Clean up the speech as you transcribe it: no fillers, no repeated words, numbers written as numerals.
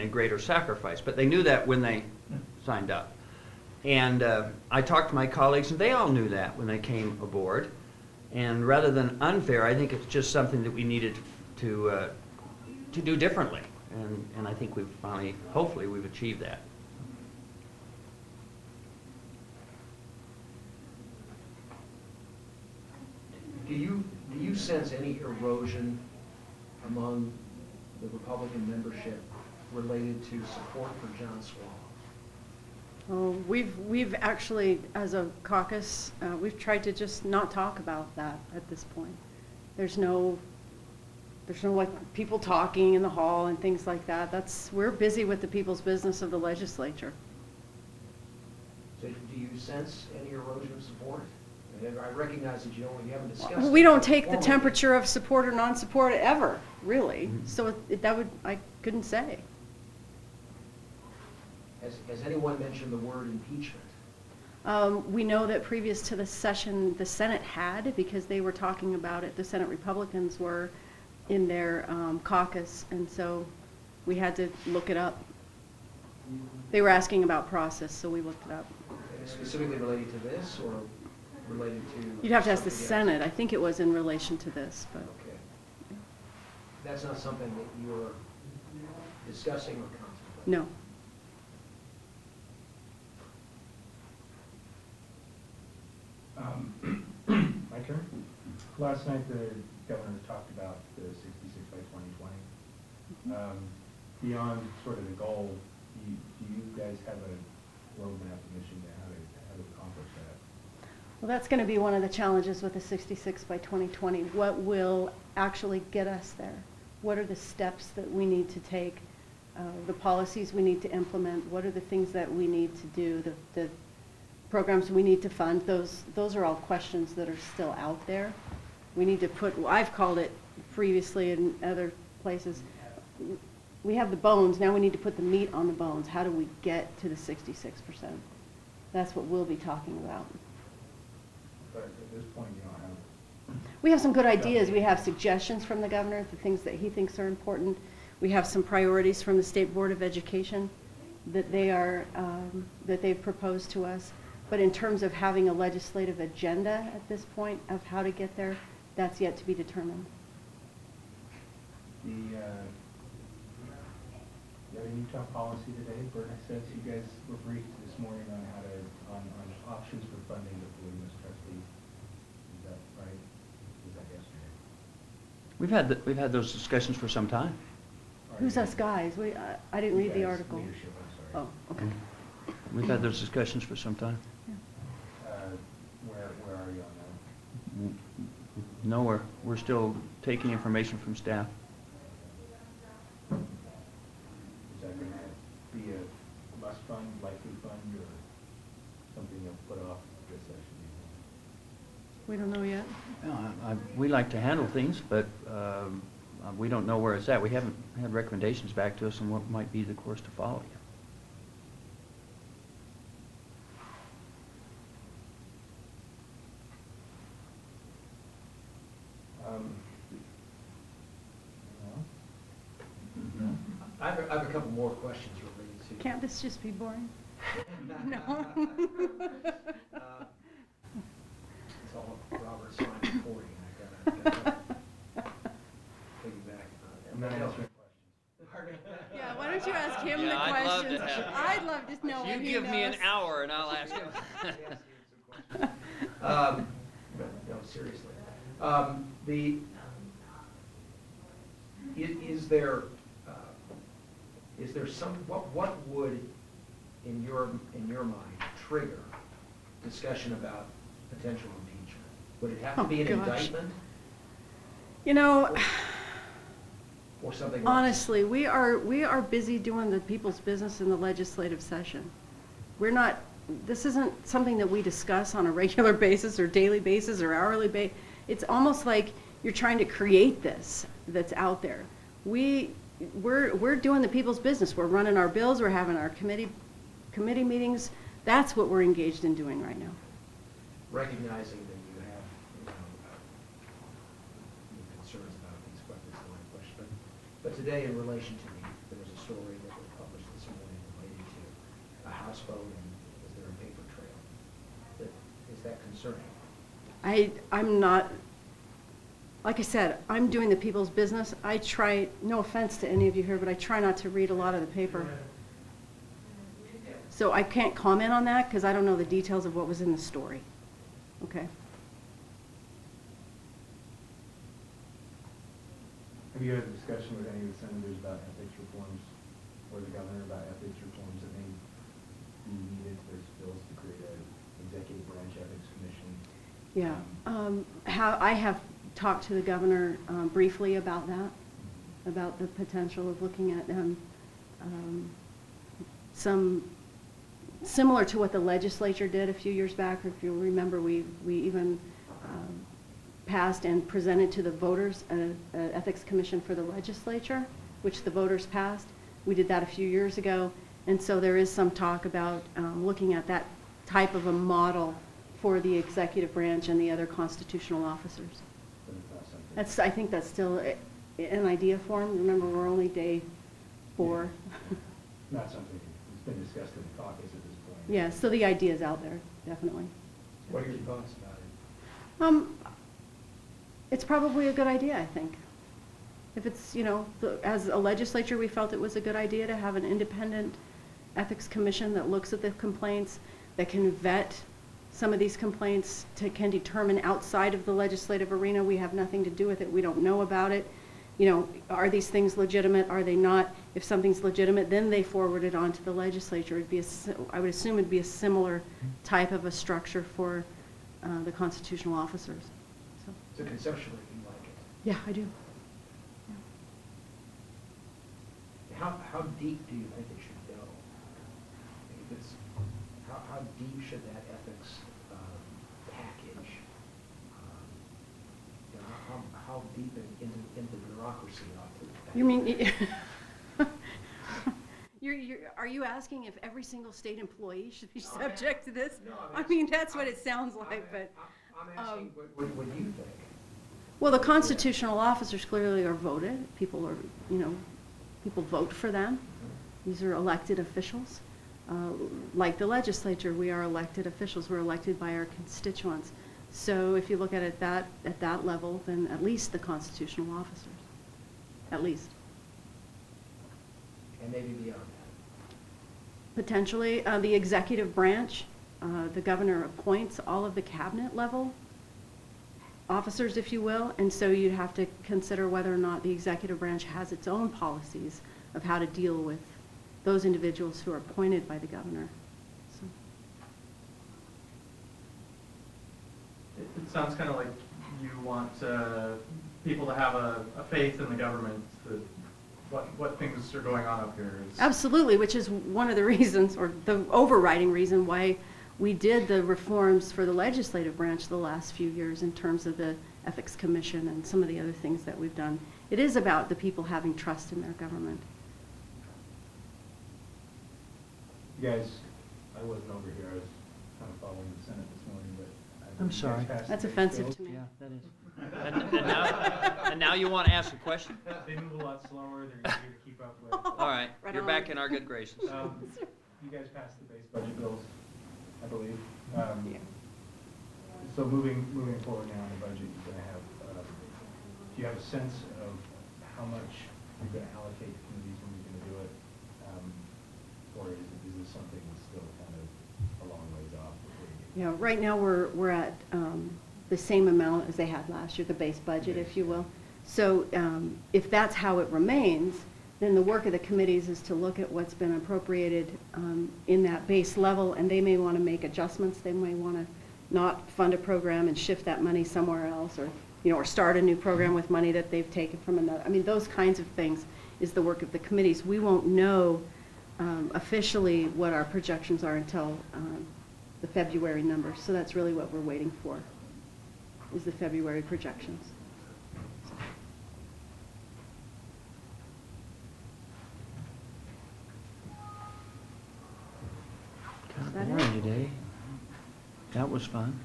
a greater sacrifice, but they knew that when they signed up. And I talked to my colleagues, and they all knew that when they came aboard. And rather than unfair, I think it's just something that we needed to do differently. And I think we've finally, hopefully, we've achieved that. Do you sense any erosion among the Republican membership related to support for John Swallow? Oh, we've actually, as a caucus, we've tried to just not talk about that at this point. There's no like people talking in the hall and things like that. We're busy with the people's business of the legislature. So do you sense any erosion of support? I recognize that you haven't discussed. We don't take the temperature of support or non-support ever, really. Mm-hmm. So I couldn't say. Has anyone mentioned the word impeachment? We know that previous to the session, the Senate had, because they were talking about it. The Senate Republicans were in their caucus, and so we had to look it up. They were asking about process, so we looked it up. Specifically related to this, or related to? You'd have to ask the Senate. I think it was in relation to this, but. Okay. That's not something that you're discussing or contemplating? No. My turn. Last night the governor talked about the 66 by 2020. Beyond sort of the goal, do you guys have a roadmap mission to how to accomplish that? Well, that's going to be one of the challenges with the 66 by 2020. What will actually get us there? What are the steps that we need to take? The policies we need to implement? What are the things that we need to do? The programs we need to fund? Those are all questions that are still out there. We need to put, I've called it previously in other places, we have the bones, now we need to put the meat on the bones. How do we get to the 66%? That's what we'll be talking about. But at this point, you don't have... We have some good ideas. We have suggestions from the governor, the things that he thinks are important. We have some priorities from the State Board of Education that they've proposed to us. But in terms of having a legislative agenda at this point of how to get there, that's yet to be determined. The Utah policy today, Bernie says you guys were briefed this morning on on options for funding the Voluminous Trustee. Is that right? Was that yesterday? We've had those discussions for some time. Who's us guys? I didn't read the article. Leadership, I'm sorry. Oh, okay. We've had those discussions for some time. Where are you on that? No, we're still taking information from staff. Is that going to be a must fund, likely fund, or something you'll put off this session? We don't know yet. We like to handle things, but we don't know where it's at. We haven't had recommendations back to us on what might be the course to follow yet. I have a couple more questions related to... Can't this just be boring? No. It's all Robert's line recording. I got piggyback. I'm not answering questions. Yeah, why don't you ask him the I'd love questions? to have- I'd love to know what he You give me an knows. hour and I'll ask him. No, seriously. Is there some, what would, in your mind, trigger discussion about potential impeachment? Would it have to be an indictment? You know, or something else? honestly, we are busy doing the people's business in the legislative session. This isn't something that we discuss on a regular basis or daily basis or hourly basis. It's almost like you're trying to create this that's out there. We're doing the people's business. We're running our bills. We're having our committee meetings. That's what we're engaged in doing right now. Recognizing that you have concerns about these questions, but today, in relation to there was a story that that concerning? I'm not, like I said, I'm doing the people's business. I try, no offense to any of you here, but I try not to read a lot of the paper. So I can't comment on that because I don't know the details of what was in the story. Okay? Have you had a discussion with any of the senators about ethics reforms, or the governor about ethics reforms that may be needed? There's bills to create an executive branch ethics commission. Yeah. I have talked to the governor briefly about that, about the potential of looking at some, similar to what the legislature did a few years back. If you'll remember, we even passed and presented to the voters an ethics commission for the legislature, which the voters passed. We did that a few years ago. And so there is some talk about looking at that type of a model for the executive branch and the other constitutional officers. But it's not something. I think that's still an idea form. Remember, we're only day 4. Not something that's been discussed in the caucus at this point. Yeah, so the idea's out there, definitely. What are your thoughts about it? It's probably a good idea, I think. If it's, as a legislature, we felt it was a good idea to have an independent ethics commission that looks at the complaints, that can vet some of these complaints, can determine outside of the legislative arena. We have nothing to do with it. We don't know about it. Are these things legitimate? Are they not? If something's legitimate, then they forward it on to the legislature. I would assume it'd be a similar type of a structure for the constitutional officers. So conceptually, you like it? Yeah, I do. How deep do you think it should go? If it's, how deep should that ethics package, how deep into bureaucracy ought to? You mean, are you asking if every single state employee should be subject to this? No, I mean, that's what it sounds like, but. I'm asking, what do you think? Well, the constitutional officers clearly are voted. People are, people vote for them. These are elected officials. Like the legislature, we are elected officials. We're elected by our constituents. So if you look at it at that level, then at least the constitutional officers. At least. And maybe beyond that. Potentially, the executive branch, the governor appoints all of the cabinet level officers, if you will, and so you'd have to consider whether or not the executive branch has its own policies of how to deal with those individuals who are appointed by the governor. So. It sounds kind of like you want people to have a faith in the government, that what things are going on up here. Absolutely, which is one of the reasons, or the overriding reason why we did the reforms for the legislative branch the last few years in terms of the Ethics Commission and some of the other things that we've done. It is about the people having trust in their government. You guys, I wasn't over here. I was kind of following the Senate this morning, but I'm sorry. That's offensive to me. Yeah, that is. And now you want to ask a question? They move a lot slower. They're easier to keep up with. All right, Right you're on. back in our good graces. You guys passed the base budget bills, I believe. Yeah. So moving forward now in the budget, you're going to have, do you have a sense of how much you're going to allocate to committees when you're going to do it? Or is this something that's still kind of a long ways off? Yeah, right now we're at the same amount as they had last year, the base budget, if you will. So if that's how it remains, then the work of the committees is to look at what's been appropriated in that base level, and they may want to make adjustments. They may want to not fund a program and shift that money somewhere else, or or start a new program with money that they've taken from another. I mean, those kinds of things is the work of the committees. We won't know officially what our projections are until the February numbers. So that's really what we're waiting for, is the February projections. Kind that of it? boring today. That was fun.